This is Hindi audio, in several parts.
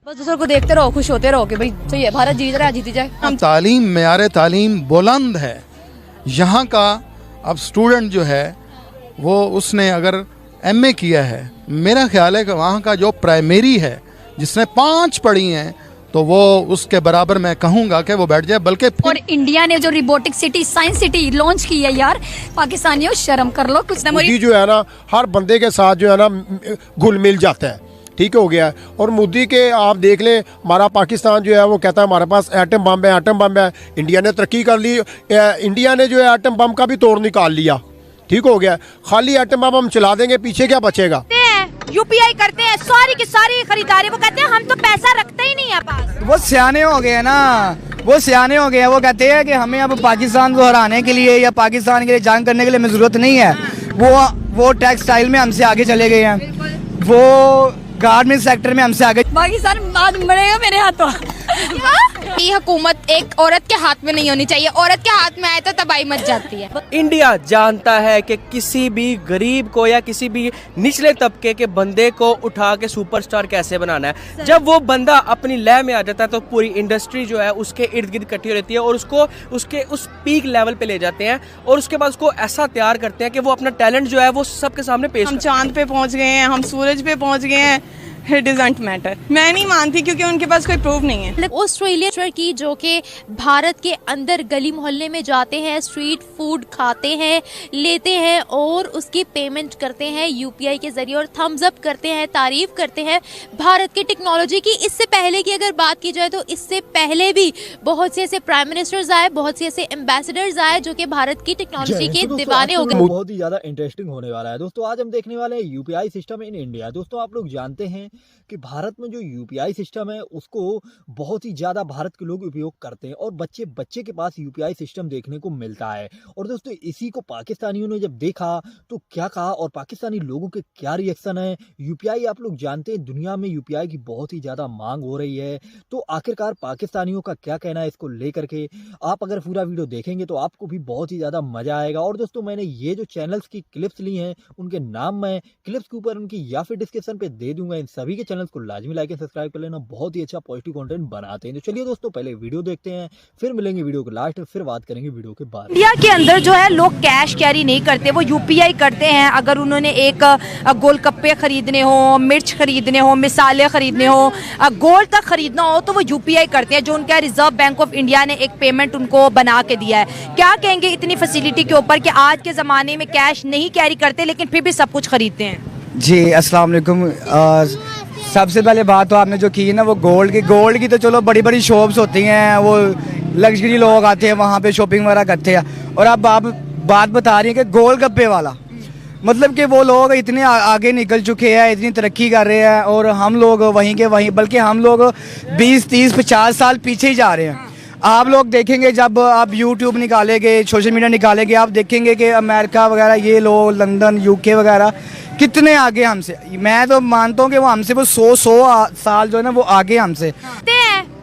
बस दूसरों को देखते रहो, खुश होते रहो कि भाई सही है, भारत जीत रहा है, जीती जाए। हम तालीम, मेयार तालीम बुलंद है यहाँ का। अब स्टूडेंट जो है वो उसने अगर एमए किया है, मेरा ख्याल है कि वहाँ का जो प्राइमरी है जिसने 5 पढ़ी हैं तो वो उसके बराबर मैं कहूँगा कि वो बैठ जाए। बल्कि और इंडिया ने जो robotic city, science city launch की है यार, पाकिस्तानियों शर्म कर लो कुछ ना। मोदी जो है ना हर बंदे के साथ जो है ना घुल मिल जाता है, ठीक हो गया है। और मोदी के आप देख लें, हमारा पाकिस्तान जो है वो कहता है हमारे पास एटम बम है, एटम बम है। इंडिया ने तरक्की कर ली, इंडिया ने जो है एटम बम का भी तोड़ निकाल लिया, ठीक हो गया। खाली एटम बम हम चला देंगे, पीछे क्या बचेगा। यूपीआई करते हैं, सारी की सारी खरीदारी, वो कहते हैं हम तो पैसा रखते ही नहीं है पास। वो सियाने हो गए हैं ना, वो सियाने हो गए हैं। वो कहते हैं कि हमें अब पाकिस्तान को हराने के लिए या पाकिस्तान के लिए जंग करने के लिए हमें जरूरत नहीं है। वो टेक्सटाइल में हमसे आगे चले गए हैं, वो गारमेंट सेक्टर में हमसे आगे। पाकिस्तान बाद मरेगा मेरे हाथों। ये हुकूमत एक औरत के हाथ में नहीं होनी चाहिए, औरत के हाथ में आए तो तबाही मच जाती है। इंडिया जानता है कि किसी भी गरीब को या किसी भी निचले तबके के बंदे को उठा के सुपरस्टार कैसे बनाना है। जब वो बंदा अपनी लय में आ जाता है तो पूरी इंडस्ट्री जो है उसके इर्द गिर्द इकट्ठी हो रहती है और उसको उसके उस पीक लेवल पे ले जाते हैं और उसके बाद उसको ऐसा तैयार करते हैं कि वो अपना टैलेंट जो है वो सबके सामने पेश। हम चांद पे पहुंच गए हैं, हम सूरज पे पहुंच गए हैं, इट डजंट मैटर। मैं नहीं मानती क्योंकि उनके पास कोई प्रूफ नहीं है। ऑस्ट्रेलिया की जो कि भारत के अंदर गली मोहल्ले में जाते हैं, स्ट्रीट फूड खाते हैं, लेते हैं और उसकी पेमेंट करते हैं यूपीआई के जरिए और थम्स अप करते हैं, तारीफ करते हैं भारत की टेक्नोलॉजी की। इससे पहले की अगर बात की जाए तो इससे पहले भी बहुत से ऐसे प्राइम मिनिस्टर्स आए, बहुत से ऐसे एम्बेसडर्स आए जो कि भारत की टेक्नोलॉजी के दीवाने हो गए। बहुत ही ज्यादा इंटरेस्टिंग होने वाला है दोस्तों। आज हम देखने वाले हैं यूपीआई सिस्टम इन इंडिया। दोस्तों आप लोग जानते हैं कि भारत में जो यूपीआई सिस्टम है उसको बहुत ही ज़्यादा भारत के लोग उपयोग करते हैं और बच्चे बच्चे के पास यूपीआई सिस्टम देखने को मिलता है। और दोस्तों इसी को पाकिस्तानियों ने जब देखा तो क्या कहा और पाकिस्तानी लोगों के क्या रिएक्शन है। यूपीआई आप लोग जानते हैं दुनिया में यूपीआई की बहुत ही ज़्यादा मांग हो रही है, तो आखिरकार पाकिस्तानियों का क्या कहना है इसको लेकर के। आप अगर पूरा वीडियो देखेंगे तो आपको भी बहुत ही ज़्यादा मज़ा आएगा। और दोस्तों मैंने ये जो चैनल्स की क्लिप्स ली हैं उनके नाम मैं क्लिप्स के ऊपर उनकी या फिर डिस्क्रिप्शन पे दे दूंगा। इन सभी के चैनल को लाजमी लाइक एंड सब्सक्राइब कर लेना, बहुत ही अच्छा पॉजिटिव कंटेंट बनाते हैं। तो चलिए दोस्तों पहले वीडियो देखते हैं, फिर मिलेंगे वीडियो के लास्ट में, फिर बात करेंगे वीडियो के बाद। इंडिया के अंदर जो है लोग कैश कैरी नहीं करते, वो यूपीआई करते हैं। अगर उन्होंने एक गोलगप्पे खरीदने हो, मिर्च खरीदने हो, मिसाले खरीदने हो, गोल्ड तक खरीदना हो तो वो यूपीआई करते हैं, जो उनका रिजर्व बैंक ऑफ इंडिया ने एक पेमेंट उनको बना के दिया है। क्या कहेंगे इतनी फैसिलिटी के ऊपर कि आज के जमाने में कैश नहीं कैरी करते लेकिन फिर भी सब कुछ खरीदते हैं। जी अस्सलाम वालेकुम। सबसे पहले बात तो आपने जो की है ना वो गोल्ड की तो चलो बड़ी बड़ी शॉप्स होती हैं, वो लग्जरी लोग आते हैं वहाँ पे शॉपिंग वगैरह करते हैं। और अब आप बात बता रही हैं कि गोलगप्पे वाला, मतलब कि वो लोग इतने आगे निकल चुके हैं, इतनी तरक्की कर रहे हैं और हम लोग वहीं के वहीं, बल्कि हम लोग 20, 30, 50 साल पीछे ही जा रहे हैं। आप लोग देखेंगे जब आप यूट्यूब निकालेंगे, सोशल मीडिया निकालेंगे, आप देखेंगे कि अमेरिका वगैरह ये लोग, लंदन, यूके वगैरह कितने आगे हमसे। मैं तो मानता हूँ कि वो हमसे वो 100 साल जो है ना वो आगे हमसे।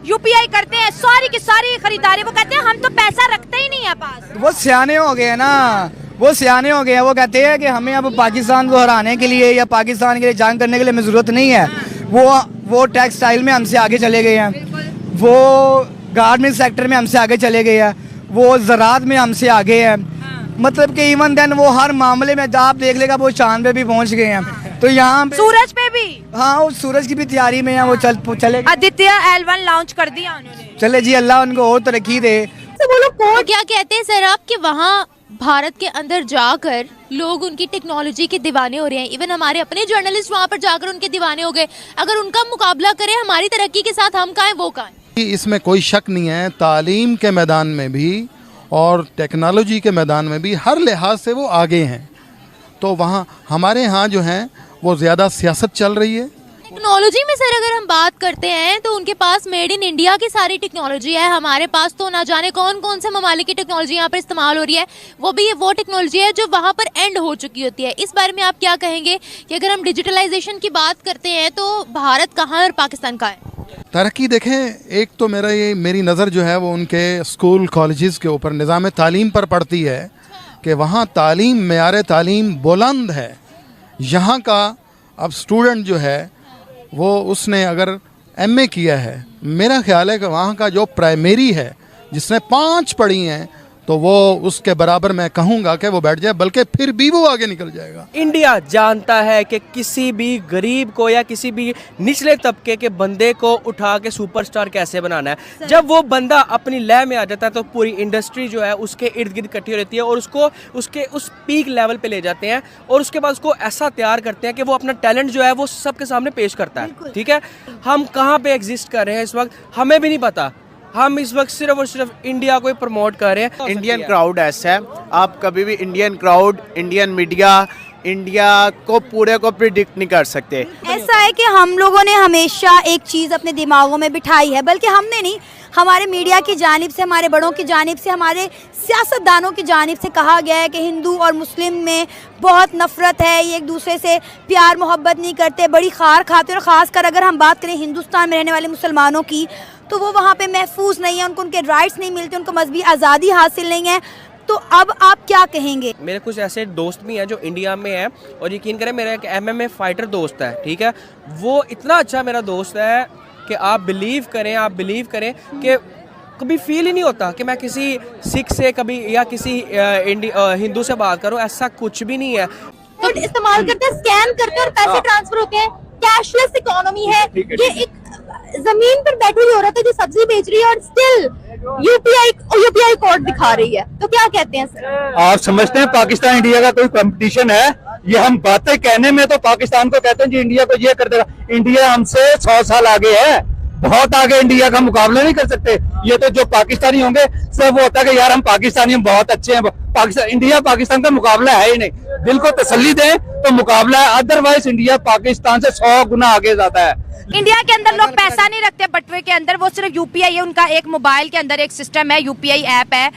यूपीआई करते हैं, सारी की सारी खरीदारी, वो कहते हैं हम तो पैसा रखते ही नहीं है पास। वो सियाने हो गए हैं ना, वो सियाने हो गए हैं। वो कहते हैं कि हमें अब पाकिस्तान को हराने के लिए या पाकिस्तान के लिए जंग करने के लिए हमें जरूरत नहीं है। वो टेक्सटाइल में हमसे आगे चले गए हैं, वो गारमेंट सेक्टर में हमसे आगे चले गए हैं, वो ज़राअत में हमसे आगे हैं। मतलब कि इवन देन वो हर मामले में आप देख लेगा वो चांद पे भी पहुंच गए हैं। तो यहाँ सूरज पे भी, हाँ वो सूरज की भी तैयारी में है, वो चले। आदित्य L1 लॉन्च कर दिया उन्होंने। चले जी, अल्लाह उनको और तरक्की दे। तो क्या कहते हैं सर आप कि वहाँ भारत के अंदर जाकर लोग उनकी टेक्नोलॉजी के दीवाने हो रहे हैं। इवन हमारे अपने जर्नलिस्ट वहाँ पर जाकर उनके दीवाने हो गए। अगर उनका मुकाबला करें हमारी तरक्की के साथ, हम कहाँ वो कहाँ। इसमें कोई शक नहीं है, तालीम के मैदान में भी और टेक्नोलॉजी के मैदान में भी हर लिहाज से वो आगे हैं। तो वहाँ हमारे यहाँ जो हैं वो ज़्यादा सियासत चल रही है। टेक्नोलॉजी में सर अगर हम बात करते हैं तो उनके पास मेड इन इंडिया की सारी टेक्नोलॉजी है, हमारे पास तो ना जाने कौन कौन से ममालिक की टेक्नोलॉजी यहाँ पर इस्तेमाल हो रही है। वो भी वो टेक्नोलॉजी है जो वहाँ पर एंड हो चुकी होती है। इस बारे में आप क्या कहेंगे कि अगर हम डिजिटलाइजेशन की बात करते हैं तो भारत कहाँ और पाकिस्तान कहाँ है? तरक्की देखें, एक तो मेरी नज़र जो है वो उनके स्कूल कॉलेजेस के ऊपर निज़ाम तालीम पर पड़ती है कि वहाँ तालीम, मेयार तालीम बुलंद है यहाँ का। अब स्टूडेंट जो है वो उसने अगर एमए किया है, मेरा ख्याल है कि वहाँ का जो प्राइमरी है जिसने 5 पढ़ी हैं तो वो उसके बराबर मैं कहूँगा कि वो बैठ जाए, बल्कि फिर भी वो आगे निकल जाएगा। इंडिया जानता है कि किसी भी गरीब को या किसी भी निचले तबके के बंदे को उठा के सुपरस्टार कैसे बनाना है। जब वो बंदा अपनी लय में आ जाता है तो पूरी इंडस्ट्री जो है उसके इर्द गिर्द इकट्ठी रहती है और उसको उसके उस पीक लेवल पे ले जाते हैं और उसके बाद उसको ऐसा तैयार करते हैं कि वो अपना टैलेंट जो है वो सबके सामने पेश करता है। ठीक है, हम कहाँ पे एग्जिस्ट कर रहे हैं इस वक्त हमें भी नहीं पता। हम इस वक्त सिर्फ और सिर्फ इंडिया को ही प्रमोट कर रहे हैं। इंडियन क्राउड ऐसा है, आप कभी भी Indian crowd, Indian media, India को पूरे को प्रिडिक्ट नहीं कर सकते। ऐसा है कि हम लोगों ने हमेशा एक चीज़ अपने दिमागों में बिठाई है, बल्कि हमने नहीं, हमारे मीडिया की जानिब से, हमारे बड़ों की जानिब से, हमारे सियासतदानों की जानिब से कहा गया है कि हिंदू और मुस्लिम में बहुत नफरत है, ये एक दूसरे से प्यार मोहब्बत नहीं करते, बड़ी खार खाते। और ख़ास कर अगर हम बात करें हिंदुस्तान में रहने वाले मुसलमानों की, तो वो वहाँ पे महफूज नहीं है, उनको उनके राइट्स नहीं मिलते, उनको मजहबी आज़ादी हासिल नहीं है। तो अब आप क्या कहेंगे? मेरे कुछ ऐसे दोस्त भी हैं जो इंडिया में हैं और यकीन करें मेरा एक एमएमए फाइटर दोस्त है, ठीक है, वो इतना अच्छा मेरा दोस्त है कि आप बिलीव करें कि कभी फील ही नहीं होता कि मैं किसी सिख से कभी या किसी हिंदू से बात करूं, ऐसा कुछ भी नहीं है। तो इस्तेमाल करते हैं, स्कैन करते हैं और पैसे ट्रांसफर होते हैं। कैशलेस इकोनॉमी है। ये एक जमीन पर बैठी हुई औरत है जो सब्जी बेच रही है और स्टिल यूपीआई कोड दिखा रही है। तो क्या कहते हैं सर? आप समझते हैं पाकिस्तान इंडिया का कोई कंपटीशन है? ये हम बातें कहने में तो पाकिस्तान को कहते हैं जी इंडिया को ये कर देगा। इंडिया हमसे 100 साल आगे है, बहुत आगे। इंडिया का मुकाबला नहीं कर सकते। ये तो जो पाकिस्तानी होंगे सब वो होता है कि यार हम पाकिस्तानी हम बहुत अच्छे हैं। इंडिया पाकिस्तान का मुकाबला है ही नहीं। दिल को तसल्ली दें तो मुकाबला है, अदरवाइज इंडिया पाकिस्तान से 100 गुना आगे जाता है। इंडिया के अंदर लोग पैसा नहीं रखते बटुए के अंदर, वो सिर्फ यूपीआई है। उनका एक मोबाइल के अंदर एक सिस्टम है, यूपीआई ऐप है,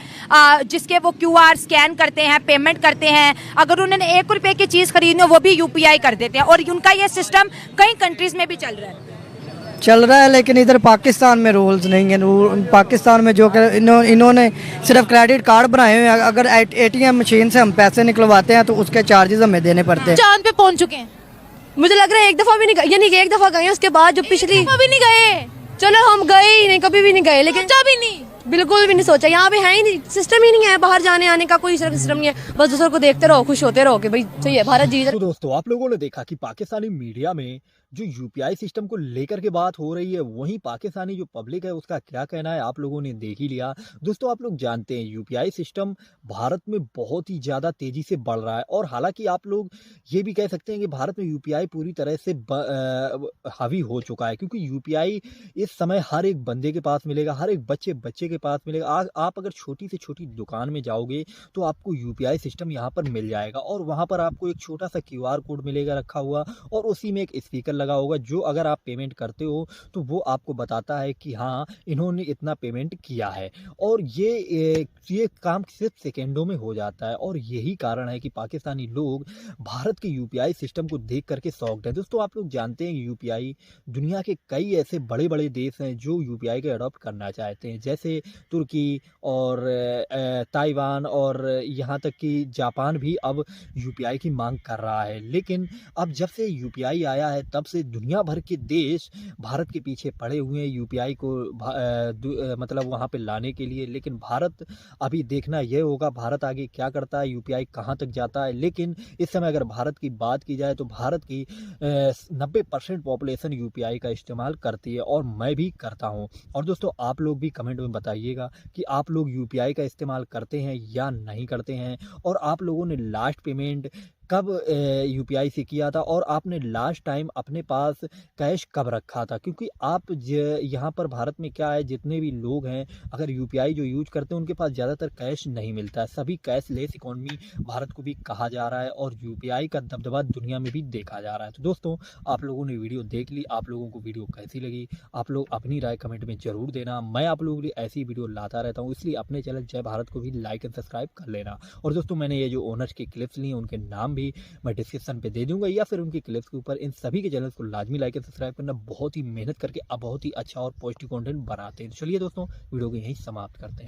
जिसके वो क्यूआर स्कैन करते हैं, पेमेंट करते हैं। अगर उन्होंने 1 रुपए की चीज खरीदनी हो वो भी यूपीआई कर देते हैं। और उनका ये सिस्टम कई कंट्रीज में भी चल रहा है, लेकिन इधर पाकिस्तान में रूल्स नहीं है। पाकिस्तान में जो इन्होंने सिर्फ क्रेडिट कार्ड बनाए हुए हैं, अगर एटीएम मशीन से हम पैसे निकलवाते हैं तो उसके चार्जेस हमें देने पड़ते हैं। चांद पे पहुंच चुके हैं, मुझे लग रहा है एक दफा भी नहीं गए, यानी कि एक दफा गए, उसके बाद जो पिछली भी नहीं गए। चलो हम गए ही नहीं, कभी भी नहीं गए, लेकिन भी नहीं, बिल्कुल भी नहीं सोचा। यहाँ पे है ही नहीं, सिस्टम ही नहीं है, बाहर जाने आने का कोई सिस्टम नहीं है। बस दूसरों को देखते रहो, खुश होते रहो कि भाई सही है, भारत जीत। तो दोस्तों आप लोगों ने देखा कि पाकिस्तानी मीडिया में जो यूपीआई सिस्टम को लेकर के बात हो रही है, वहीं पाकिस्तानी जो पब्लिक है उसका क्या कहना है आप लोगों ने देख ही लिया। दोस्तों आप लोग जानते हैं यूपीआई सिस्टम भारत में बहुत ही ज़्यादा तेज़ी से बढ़ रहा है और हालांकि आप लोग ये भी कह सकते हैं कि भारत में यूपीआई पूरी तरह से हावी हो चुका है, क्योंकि यूपीआई इस समय हर एक बंदे के पास मिलेगा, हर एक बच्चे के पास मिलेगा। आप अगर छोटी से छोटी दुकान में जाओगे तो आपको यूपीआई सिस्टम यहाँ पर मिल जाएगा और वहाँ पर आपको एक छोटा सा क्यूआर कोड मिलेगा रखा हुआ और उसी में एक स्पीकर लगा होगा, जो अगर आप पेमेंट करते हो तो वो आपको बताता है कि हाँ इन्होंने इतना पेमेंट किया है। और ये काम सिर्फ सेकेंडों में हो जाता है और यही कारण है कि पाकिस्तानी लोग भारत के यूपीआई सिस्टम को देख करके शॉक्ड हैं। दोस्तों आप लोग जानते हैं यूपीआई दुनिया के कई ऐसे बड़े बड़े देश हैं जो यूपीआई को अडॉप्ट करना चाहते हैं, जैसे तुर्की और ताइवान और यहाँ तक कि जापान भी अब यूपीआई की मांग कर रहा है। लेकिन अब जब से यूपीआई आया है तब से दुनिया भर के देश भारत के पीछे पड़े हुए हैं यूपीआई को मतलब वहाँ पे लाने के लिए। लेकिन भारत अभी देखना यह होगा भारत आगे क्या करता है, यूपीआई कहाँ तक जाता है। लेकिन इस समय अगर भारत की बात की जाए तो भारत की 90% पॉपुलेशन यूपीआई का इस्तेमाल करती है और मैं भी करता हूँ। और दोस्तों आप लोग भी कमेंट में बताइएगा कि आप लोग यूपीआई का इस्तेमाल करते हैं या नहीं करते हैं, और आप लोगों ने लास्ट पेमेंट कब यूपीआई से किया था और आपने लास्ट टाइम अपने पास कैश कब रखा था। क्योंकि आप यहाँ पर भारत में क्या है, जितने भी लोग हैं अगर यूपीआई जो यूज करते हैं उनके पास ज़्यादातर कैश नहीं मिलता है। सभी कैशलेस इकोनॉमी भारत को भी कहा जा रहा है और यूपीआई का दबदबा दुनिया में भी देखा जा रहा है। तो दोस्तों आप लोगों ने वीडियो देख ली, आप लोगों को वीडियो कैसी लगी आप लोग अपनी राय कमेंट में ज़रूर देना। मैं आप लोगों के लिए ऐसी वीडियो लाता रहता हूँ, इसलिए अपने चैनल जय भारत को भी लाइक एंड सब्सक्राइब कर लेना। और दोस्तों मैंने ये जो ओनर्स की क्लिप्स ली हैं उनके नाम भी मैं डिस्क्रिप्शन पे दे दूंगा या फिर उनकी क्लिप्स के ऊपर। इन सभी के चैनल्स को लाजमी लाइक एंड सब्सक्राइब करना, बहुत ही मेहनत करके अब बहुत ही अच्छा और पॉजिटिव कंटेंट बनाते हैं। चलिए दोस्तों वीडियो को यहीं समाप्त करते हैं।